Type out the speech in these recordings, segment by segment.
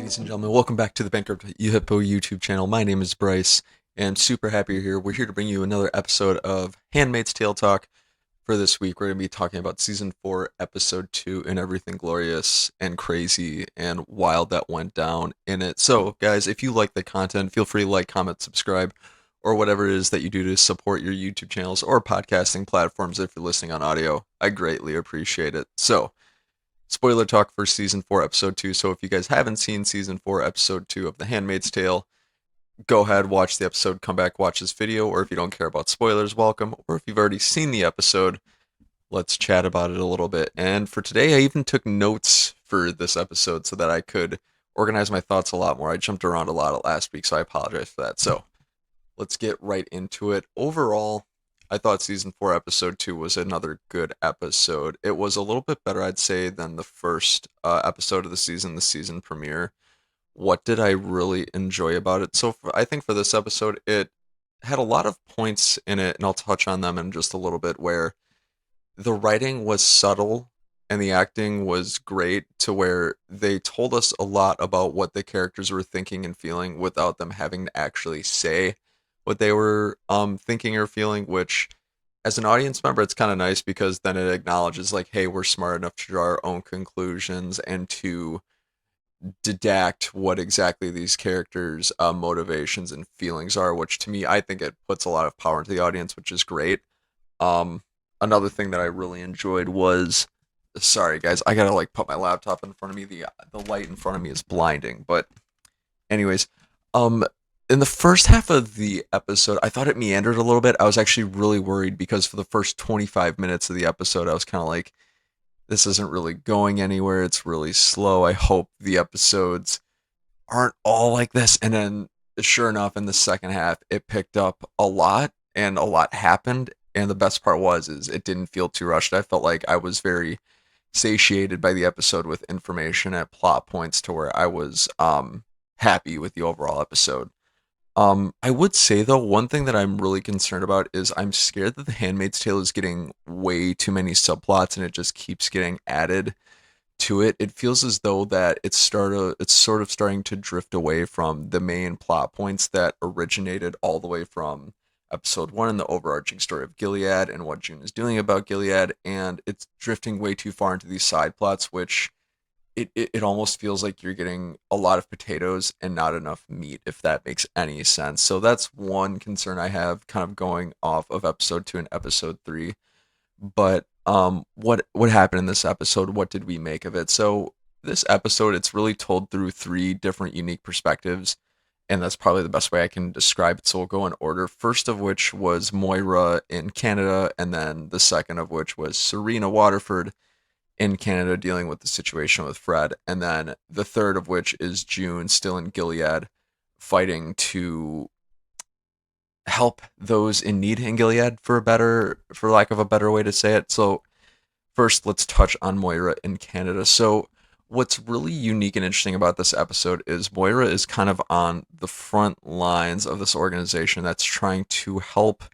Ladies and gentlemen, welcome back to the Bankrupt Hippo YouTube channel. My name is Bryce, and I'm super happy you're here. We're here to bring you another episode of Handmaid's Tale Talk. For this week, we're going to be talking about Season 4, Episode 2, and everything glorious and crazy and wild that went down in it. So, guys, if you like the content, feel free to like, comment, subscribe, or whatever it is that you do to support your YouTube channels or podcasting platforms if you're listening on audio. I greatly appreciate it. So, spoiler talk for season 4 episode 2. So if you guys haven't seen season 4 episode 2 of The Handmaid's Tale, go ahead, watch the episode, come back, watch this video. Or if you don't care about spoilers, welcome. Or if you've already seen the episode, let's chat about it a little bit. And for today, I even took notes for this episode so that I could organize my thoughts a lot more. I jumped around a lot last week, so I apologize for that. So let's get right into it. Overall, I thought season 4 episode 2 was another good episode. It was a little bit better, I'd say, than the first episode of the season premiere. What did I really enjoy about it? I think for this episode, it had a lot of points in it, and I'll touch on them in just a little bit, where the writing was subtle and the acting was great, to where they told us a lot about what the characters were thinking and feeling without them having to actually say what they were thinking or feeling, which as an audience member it's kind of nice, because then it acknowledges, like, hey, we're smart enough to draw our own conclusions and to deduct what exactly these characters motivations and feelings are, which to me, I think it puts a lot of power into the audience, which is great. um Another thing that I really enjoyed was, sorry guys, I gotta like put my laptop in front of me. The light in front of me is blinding. But anyways, um, in the first half of the episode, I thought it meandered a little bit. I was actually really worried, because for the first 25 minutes of the episode, I was kind of like, this isn't really going anywhere. It's really slow. I hope the episodes aren't all like this. And then, sure enough, in the second half, it picked up a lot and a lot happened. And the best part is it didn't feel too rushed. I felt like I was very satiated by the episode with information at plot points, to where I was happy with the overall episode. I would say though, one thing that I'm really concerned about is I'm scared that The Handmaid's Tale is getting way too many subplots, and it just keeps getting added to it. It feels as though that it's sort of starting to drift away from the main plot points that originated all the way from episode 1, and the overarching story of Gilead and what June is doing about Gilead, and it's drifting way too far into these side plots, which it almost feels like you're getting a lot of potatoes and not enough meat, if that makes any sense. So that's one concern I have, kind of going off of episode 2 and episode 3. But what happened in this episode? What did we make of it? So this episode, it's really told through three different unique perspectives, and that's probably the best way I can describe it. So we'll go in order. First of which was Moyra in Canada, and then the second of which was Serena Waterford in Canada dealing with the situation with Fred, and then the third of which is June still in Gilead, fighting to help those in need in Gilead, for lack of a better way to say it. So first, let's touch on Moyra in Canada. So what's really unique and interesting about this episode is Moyra is kind of on the front lines of this organization that's trying to help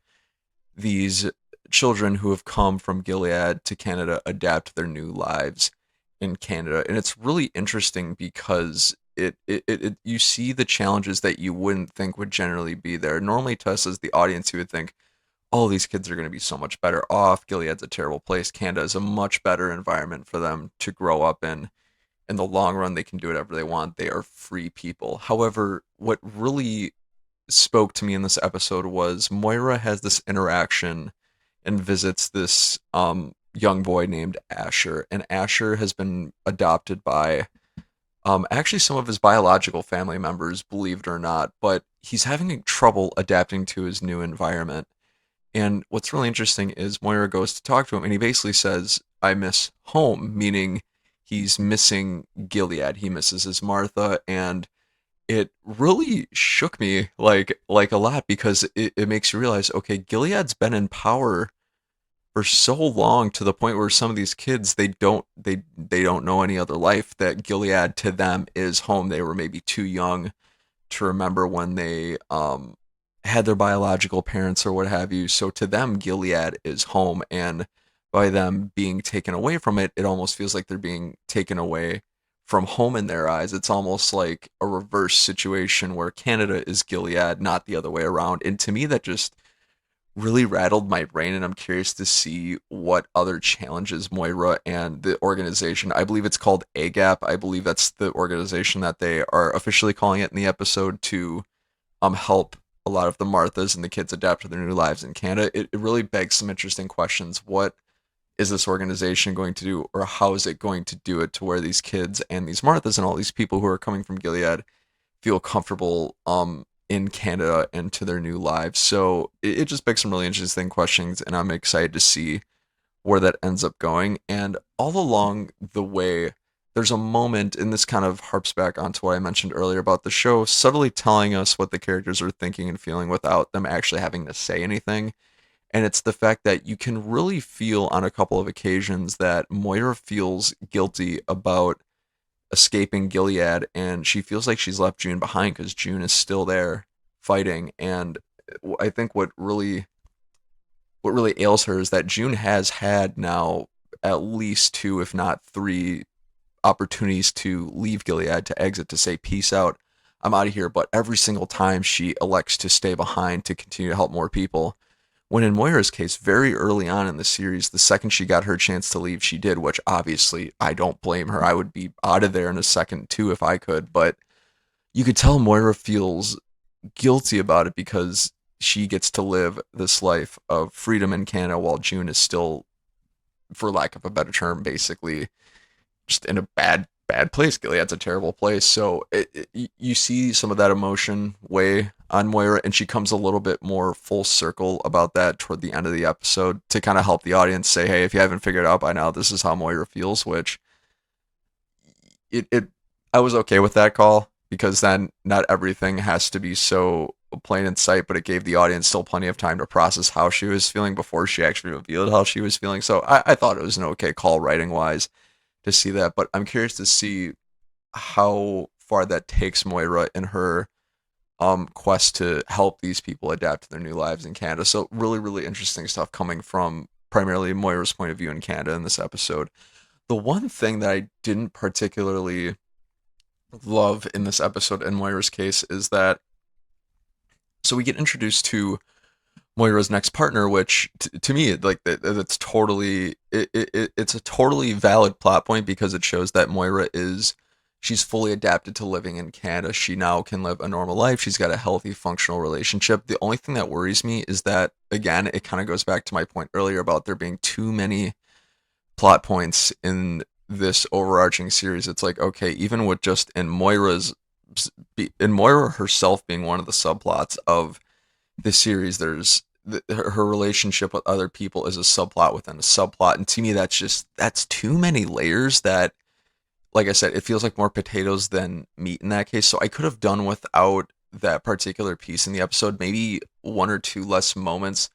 these children who have come from Gilead to Canada adapt to their new lives in Canada. And it's really interesting, because you see the challenges that you wouldn't think would generally be there. Normally, to us as the audience, you would think, oh, these kids are going to be so much better off. Gilead's a terrible place. Canada is a much better environment for them to grow up in. In the long run, they can do whatever they want. They are free people. However, what really spoke to me in this episode was Moyra has this interaction and visits this young boy named Asher. And Asher has been adopted by actually some of his biological family members, believe it or not, but he's having trouble adapting to his new environment. And what's really interesting is Moira goes to talk to him, and he basically says, I miss home, meaning he's missing Gilead. He misses his Martha, and it really shook me like a lot, because it makes you realize, okay, Gilead's been in power for so long, to the point where some of these kids, they don't know any other life, that Gilead to them is home. They were maybe too young to remember when they had their biological parents or what have you. So to them, Gilead is home, and by them being taken away from it, it almost feels like they're being taken away from home in their eyes. It's almost like a reverse situation where Canada is Gilead, not the other way around. And to me, that just really rattled my brain, and I'm curious to see what other challenges Moira and the organization, I believe it's called AGAP, I believe that's the organization that they are officially calling it in the episode to help a lot of the Marthas and the kids adapt to their new lives in Canada. It really begs some interesting questions. What is this organization going to do, or how is it going to do it to where these kids and these Marthas and all these people who are coming from Gilead feel comfortable in Canada and to their new lives? So it just begs some really interesting questions, and I'm excited to see where that ends up going. And all along the way, there's a moment, and this kind of harps back onto what I mentioned earlier about the show subtly telling us what the characters are thinking and feeling without them actually having to say anything. And it's the fact that you can really feel on a couple of occasions that Moira feels guilty about escaping Gilead, and she feels like she's left June behind because June is still there fighting. And I think what really ails her is that June has had now at least two, if not three, opportunities to leave Gilead, to exit, to say peace out, I'm out of here. But every single time she elects to stay behind to continue to help more people. When in Moira's case, very early on in the series, the second she got her chance to leave, she did, which obviously I don't blame her. I would be out of there in a second too if I could. But you could tell Moira feels guilty about it because she gets to live this life of freedom in Canada while June is still, for lack of a better term, basically just in a bad place. Gilead's a terrible place. So you see some of that emotion weigh on Moira, and she comes a little bit more full circle about that toward the end of the episode to kind of help the audience say, hey, if you haven't figured it out by now, this is how Moira feels. Which it I was okay with that call, because then not everything has to be so plain in sight, but it gave the audience still plenty of time to process how she was feeling before she actually revealed how she was feeling. So I thought it was an okay call writing wise to see that. But I'm curious to see how far that takes Moira in her quest to help these people adapt to their new lives in Canada. So really, really interesting stuff coming from primarily Moira's point of view in Canada in this episode. The one thing that I didn't particularly love in this episode in Moira's case is that, so we get introduced to Moira's next partner, which to me, like that's totally it's a totally valid plot point, because it shows that Moira is, she's fully adapted to living in Canada. She now can live a normal life. She's got a healthy, functional relationship. The only thing that worries me is that, again, it kind of goes back to my point earlier about there being too many plot points in this overarching series. It's like, okay, even with just in Moira herself being one of the subplots of this series, there's her relationship with other people is a subplot within a subplot, and to me that's too many layers. That, like I said, it feels like more potatoes than meat in that case. So I could have done without that particular piece in the episode, maybe one or two less moments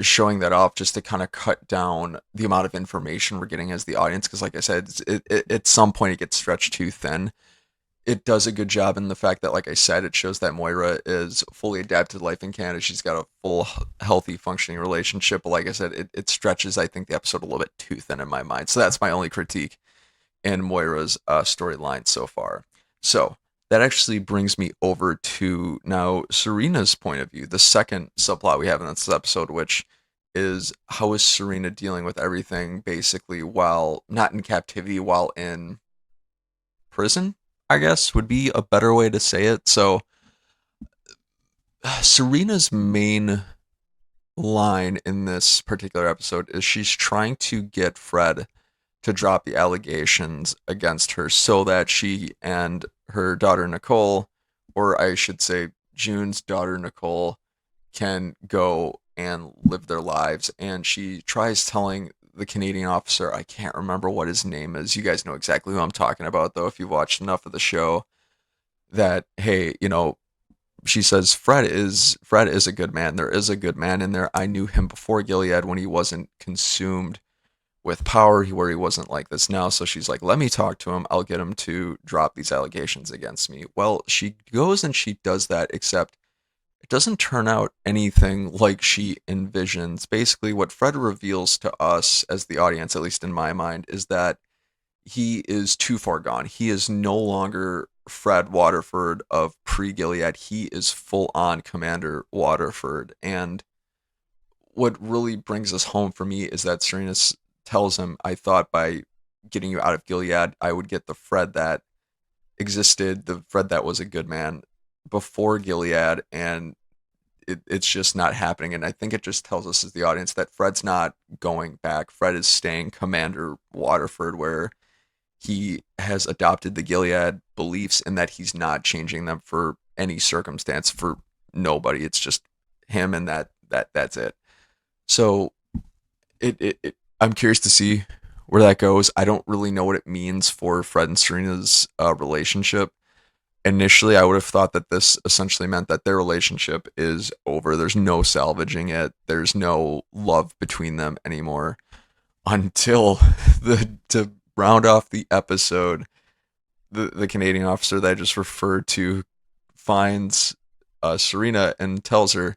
showing that off, just to kind of cut down the amount of information we're getting as the audience, because like I said, at some point it gets stretched too thin. It does a good job in the fact that, like I said, it shows that Moira is fully adapted to life in Canada. She's got a full, healthy, functioning relationship. But like I said, it stretches, I think, the episode a little bit too thin in my mind. So that's my only critique in Moira's storyline so far. So that actually brings me over to now Serena's point of view, the second subplot we have in this episode, which is how is Serena dealing with everything basically while not in captivity, while in prison, I guess would be a better way to say it. So Serena's main line in this particular episode is she's trying to get Fred to drop the allegations against her so that she and her daughter Nicole, or I should say June's daughter Nicole, can go and live their lives. And she tries telling the Canadian officer, I can't remember what his name is. You guys know exactly who I'm talking about, though, if you've watched enough of the show, that, hey, she says Fred is a good man. There is a good man in there. I knew him before Gilead when he wasn't consumed with power, where he wasn't like this now. So she's like, let me talk to him. I'll get him to drop these allegations against me. Well, she goes and she does that, except it doesn't turn out anything like she envisions. Basically, what Fred reveals to us as the audience, at least in my mind, is that he is too far gone. He is no longer Fred Waterford of pre-Gilead. He is full on Commander Waterford. And what really brings us home for me is that Serenus tells him, I thought by getting you out of Gilead, I would get the Fred that existed, the Fred that was a good man before Gilead, and it's just not happening. And I think it just tells us as the audience that Fred's not going back. Fred is staying Commander Waterford, where he has adopted the Gilead beliefs and that he's not changing them for any circumstance for nobody. It's just him and that's it. So I'm curious to see where that goes. I don't really know what it means for Fred and Serena's relationship. Initially, I would have thought that this essentially meant that their relationship is over. There's no salvaging it. There's no love between them anymore until the to round off the episode, the Canadian officer that I just referred to finds Serena and tells her,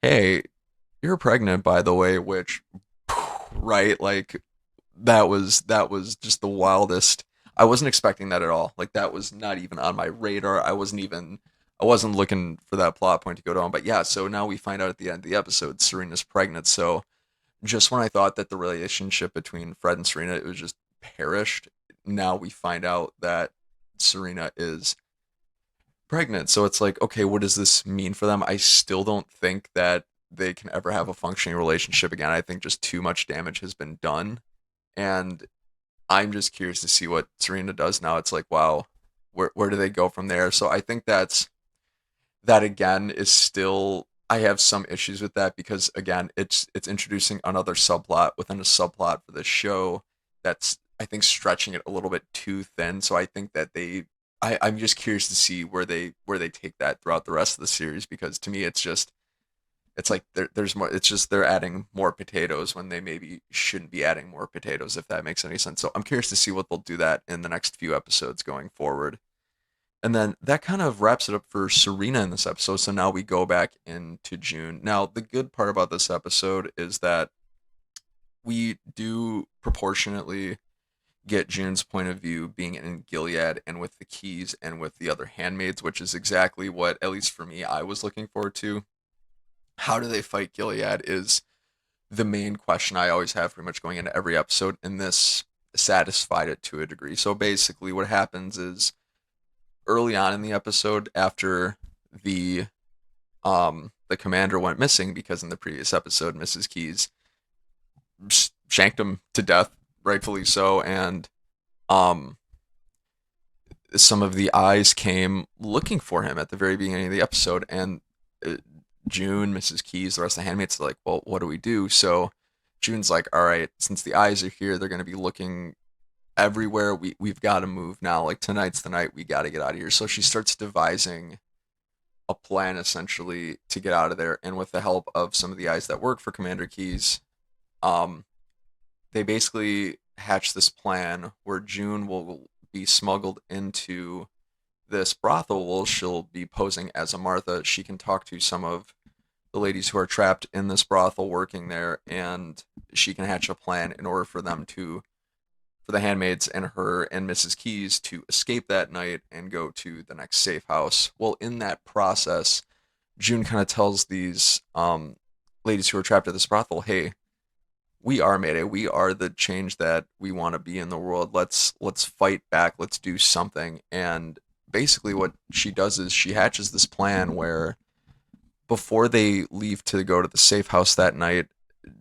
"Hey, you're pregnant, by the way," which, right, like that was just the wildest. I wasn't expecting that at all. Like that was not even on my radar. I wasn't looking for that plot point to go down. But yeah, so now we find out at the end of the episode Serena's pregnant. So just when I thought that the relationship between Fred and Serena it was just perished, now we find out that Serena is pregnant. So it's like, okay, what does this mean for them? I still don't think that they can ever have a functioning relationship again. I think just too much damage has been done. And I'm just curious to see what Serena does now. It's like, wow, where do they go from there? So I think that again is still I have some issues with that because again, it's introducing another subplot within a subplot for this show that's I think stretching it a little bit too thin. So I think that I'm just curious to see where they take that throughout the rest of the series because to me it's like there's more it's just they're adding more potatoes when they maybe shouldn't be adding more potatoes if that makes any sense. So I'm curious to see what they'll do that in the next few episodes going forward. And then that kind of wraps it up for Serena in this episode. So now we go back into June. Now, the good part about this episode is that we do proportionately get June's point of view being in Gilead and with the keys and with the other handmaids, which is exactly what, at least for me, I was looking forward to. How do they fight Gilead is the main question I always have pretty much going into every episode, and this satisfied it to a degree. So basically, what happens is early on in the episode after the commander went missing because in the previous episode Mrs. Keys shanked him to death, rightfully so, and um some of the eyes came looking for him at the very beginning of the episode, and uh, June, Mrs. Keys, the rest of the handmaids are like, well, what do we do? So June's like, all right, since the eyes are here, they're going to be looking everywhere. We've got to move now. Like tonight's the night. We got to get out of here. So she starts devising a plan essentially to get out of there. And with the help of some of the eyes that work for Commander Keys, um, they basically hatch this plan where June will be smuggled into this brothel. Well, she'll be posing as a Martha. She can talk to some of the ladies who are trapped in this brothel working there, and she can hatch a plan in order for them to for the handmaids and her and Mrs. Keys to escape that night and go to the next safe house. Well, in that process, June kind of tells these ladies who are trapped at this brothel, "Hey, we are Mayday. We are the change that we want to be in the world. Let's fight back. Let's do something." And basically, what she does is she hatches this plan where before they leave to go to the safe house that night,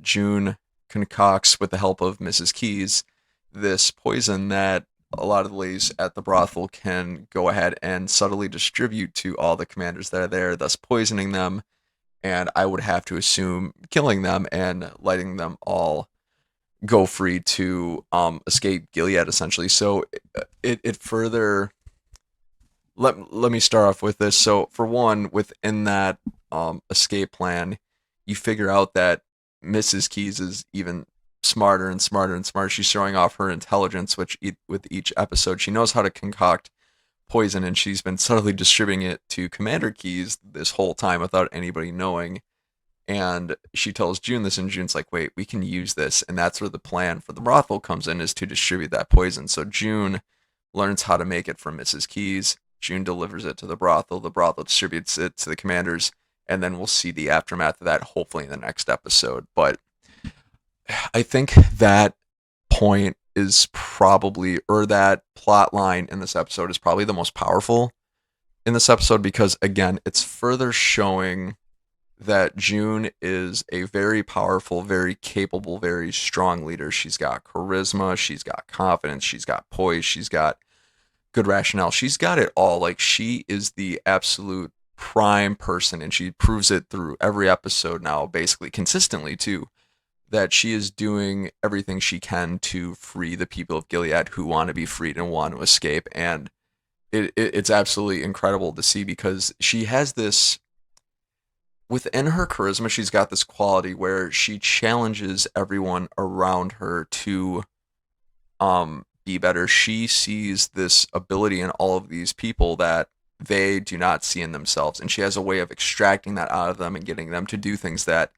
June concocts, with the help of Mrs. Keys, this poison that a lot of the ladies at the brothel can go ahead and subtly distribute to all the commanders that are there, thus poisoning them, and I would have to assume killing them and letting them all go free to escape Gilead, essentially. So it further let me start off with this. So for one, within that escape plan, you figure out that Mrs. Keys is even smarter and smarter and smarter. She's showing off her intelligence, which with each episode, she knows how to concoct poison, and she's been subtly distributing it to Commander Keys this whole time without anybody knowing. And she tells June this, and June's like, wait, we can use this. And that's where the plan for the brothel comes in, is to distribute that poison. So June learns how to make it from Mrs. Keys. June delivers it to the brothel. The brothel distributes it to the commanders. And then we'll see the aftermath of that, hopefully, in the next episode. But I think that point is probably, or that plot line in this episode is probably the most powerful in this episode, because, again, it's further showing that June is a very powerful, very capable, very strong leader. She's got charisma, she's got confidence, she's got poise, she's got good rationale. She's got it all. Like, she is the absolute prime person, and she proves it through every episode now, basically consistently too, that she is doing everything she can to free the people of Gilead who want to be freed and want to escape. And it's absolutely incredible to see, because she has this within her charisma. She's got this quality where she challenges everyone around her to be better. She sees this ability in all of these people that they do not see in themselves, and she has a way of extracting that out of them and getting them to do things that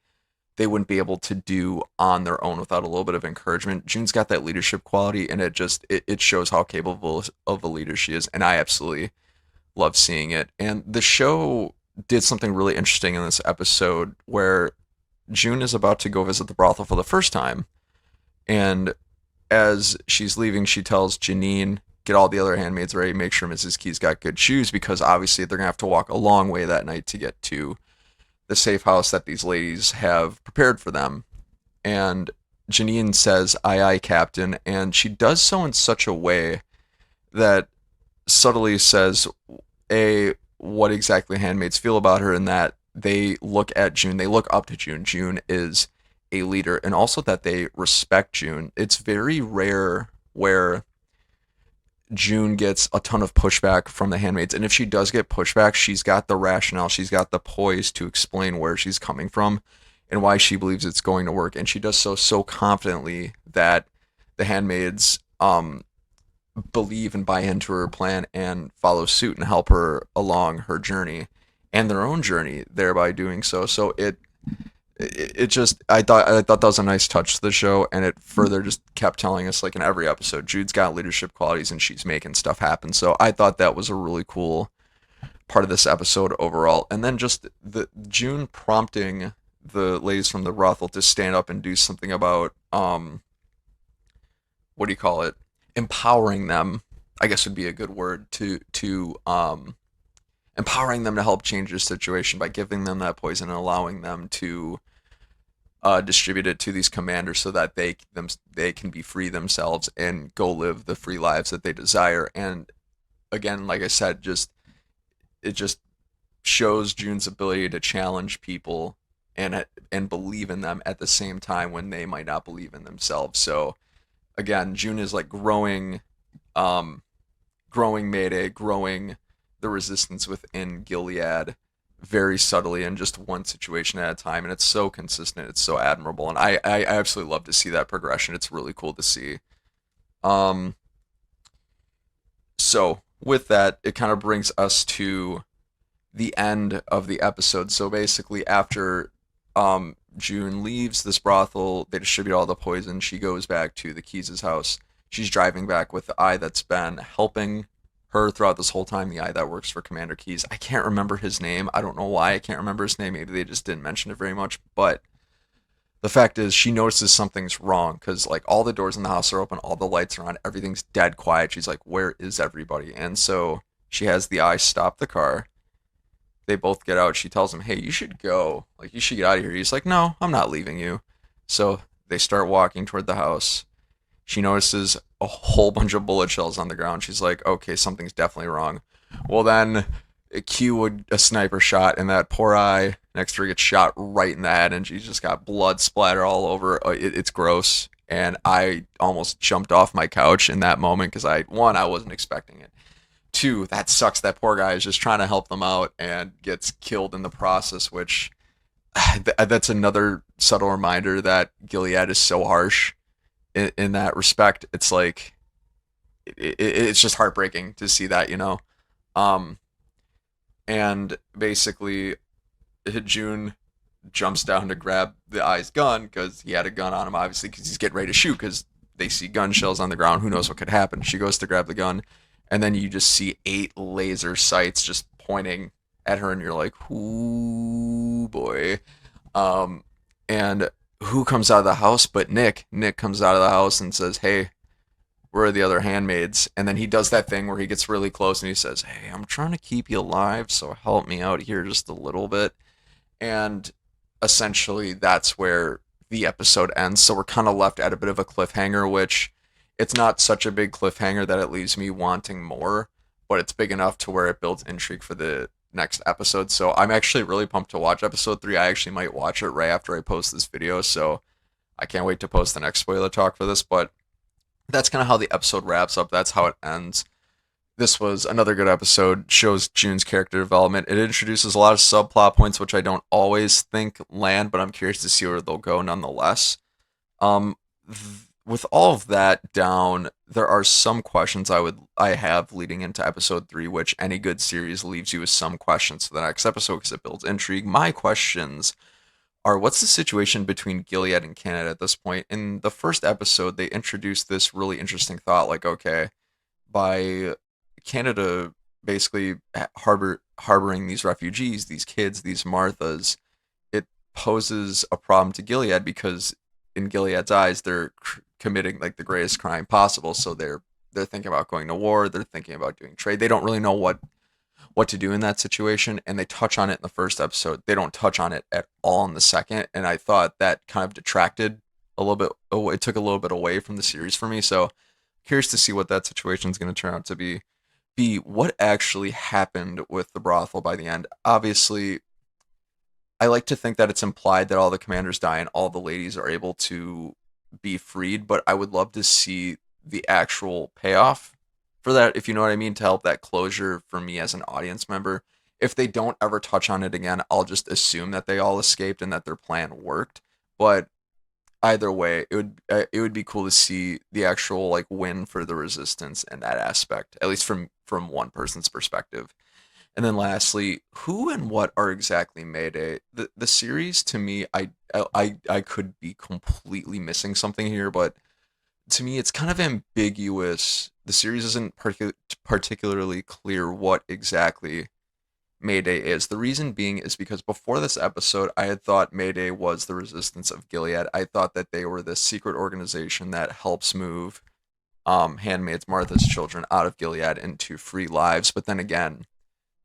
they wouldn't be able to do on their own without a little bit of encouragement. June's got that leadership quality, and it shows how capable of a leader she is, and I absolutely love seeing it. And the show did something really interesting in this episode where June is about to go visit the brothel for the first time, and as she's leaving, she tells Janine, get all the other handmaids ready, make sure Mrs. Key's got good shoes, because obviously they're going to have to walk a long way that night to get to the safe house that these ladies have prepared for them. And Janine says, aye, aye, Captain. And she does so in such a way that subtly says, A, what exactly handmaids feel about her, and that they look at June, they look up to June. June is a leader, and also that they respect June. It's very rare where June gets a ton of pushback from the handmaids. And if she does get pushback, she's got the rationale, she's got the poise to explain where she's coming from and why she believes it's going to work. And she does so confidently that the handmaids believe and buy into her plan and follow suit and help her along her journey and their own journey, thereby doing so. So it just, I thought that was a nice touch to the show, and it further just kept telling us, like in every episode, Jude's got leadership qualities and she's making stuff happen. So I thought that was a really cool part of this episode overall. And then just the June prompting the ladies from the brothel to stand up and do something about what do you call it, empowering them, I guess would be a good word, to empowering them to help change their situation by giving them that poison and allowing them to distribute it to these commanders so that they can be free themselves and go live the free lives that they desire. And again, like I said, it just shows June's ability to challenge people and believe in them at the same time when they might not believe in themselves. So again, June is like growing Mayday, growing the resistance within Gilead very subtly and just one situation at a time. And it's so consistent. It's so admirable. And I absolutely love to see that progression. It's really cool to see. Um, so with that, it kind of brings us to the end of the episode. So basically, after June leaves this brothel, they distribute all the poison. She goes back to the Keys' house. She's driving back with the eye that's been helping her throughout this whole time, the eye that works for Commander Keys. I can't remember his name. I don't know why I can't remember his name. Maybe they just didn't mention it very much. But the fact is, she notices something's wrong because, like, all the doors in the house are open, all the lights are on, everything's dead quiet. She's like, where is everybody? And so she has the eye stop the car. They both get out. She tells him, hey, you should go. Like, you should get out of here. He's like, no, I'm not leaving you. So they start walking toward the house. She notices a whole bunch of bullet shells on the ground. She's like, okay, something's definitely wrong. Well, then cue a sniper shot, and that poor eye next to her gets shot right in the head, and she's just got blood splatter all over. It's gross. And I almost jumped off my couch in that moment because I wasn't expecting it. Two, that sucks. That poor guy is just trying to help them out and gets killed in the process, which that's another subtle reminder that Gilead is so harsh in that respect. It's like it's just heartbreaking to see that, um, and basically June jumps down to grab the eye's gun because he had a gun on him, obviously, because he's getting ready to shoot because they see gun shells on the ground. Who knows what could happen? She goes to grab the gun, and then you just see 8 laser sights just pointing at her, and you're like, "Ooh, boy." Um, and who comes out of the house but Nick? Nick comes out of the house and says, "Hey, where are the other handmaids?" And then he does that thing where he gets really close and he says, "Hey, I'm trying to keep you alive, so help me out here just a little bit." And essentially, that's where the episode ends. So we're kind of left at a bit of a cliffhanger, which it's not such a big cliffhanger that it leaves me wanting more, but it's big enough to where it builds intrigue for the next episode. So I'm actually really pumped to watch episode 3. I actually might watch it right after I post this video. So I can't wait to post the next spoiler talk for this, but that's kind of how the episode wraps up. That's how it ends. This was another good episode. Shows June's character development. It introduces a lot of subplot points, which I don't always think land, but I'm curious to see where they'll go nonetheless. Um, with all of that down, there are some questions I have leading into episode 3, which any good series leaves you with some questions for the next episode because it builds intrigue. My questions are, what's the situation between Gilead and Canada at this point? In the first episode, they introduced this really interesting thought, like, okay, by Canada basically harboring these refugees, these kids, these Marthas, it poses a problem to Gilead because in Gilead's eyes, they're committing like the greatest crime possible. So they're thinking about going to war. They're thinking about doing trade. They don't really know what to do in that situation, and they touch on it in the first episode. They don't touch on it at all in the second, and I thought that kind of detracted a little bit. It took a little bit away from the series for me. So curious to see what that situation is going to turn out to be. What actually happened with the brothel by the end. Obviously, I like to think that it's implied that all the commanders die and all the ladies are able to be freed, but I would love to see the actual payoff for that, if you know what I mean, to help that closure for me as an audience member. If they don't ever touch on it again, I'll just assume that they all escaped and that their plan worked. But either way, it would be cool to see the actual like win for the resistance in that aspect, at least from one person's perspective. And then lastly, who and what are exactly Mayday? The series to me, I could be completely missing something here, but to me it's kind of ambiguous. The series isn't particularly clear what exactly Mayday is. The reason being is because before this episode, I had thought Mayday was the resistance of Gilead. I thought that they were this secret organization that helps move handmaids, Martha's children, out of Gilead into free lives. But then again,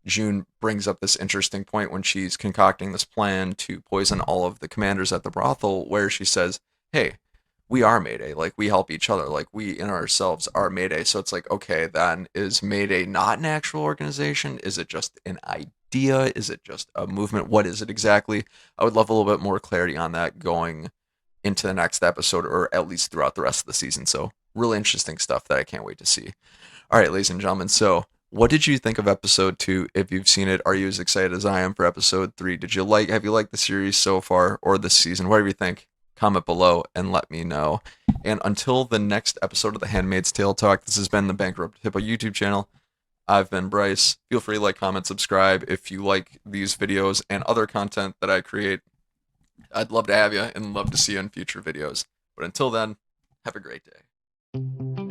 June brings up this interesting point when she's concocting this plan to poison all of the commanders at the brothel, where she says, "Hey, we are Mayday. Like, we help each other. Like, we in ourselves are Mayday." So it's like, okay, then is Mayday not an actual organization? Is it just an idea? Is it just a movement? What is it exactly? I would love a little bit more clarity on that going into the next episode, or at least throughout the rest of the season. So, really interesting stuff that I can't wait to see. All right, ladies and gentlemen. So, what did you think of episode 2? If you've seen it, are you as excited as I am for episode 3? Have you liked the series so far or this season? Whatever you think, comment below and let me know. And until the next episode of the Handmaid's Tale Talk, this has been the Bankrupt Hippo YouTube channel. I've been Bryce. Feel free to like, comment, subscribe if you like these videos and other content that I create. I'd love to have you and love to see you in future videos. But until then, have a great day.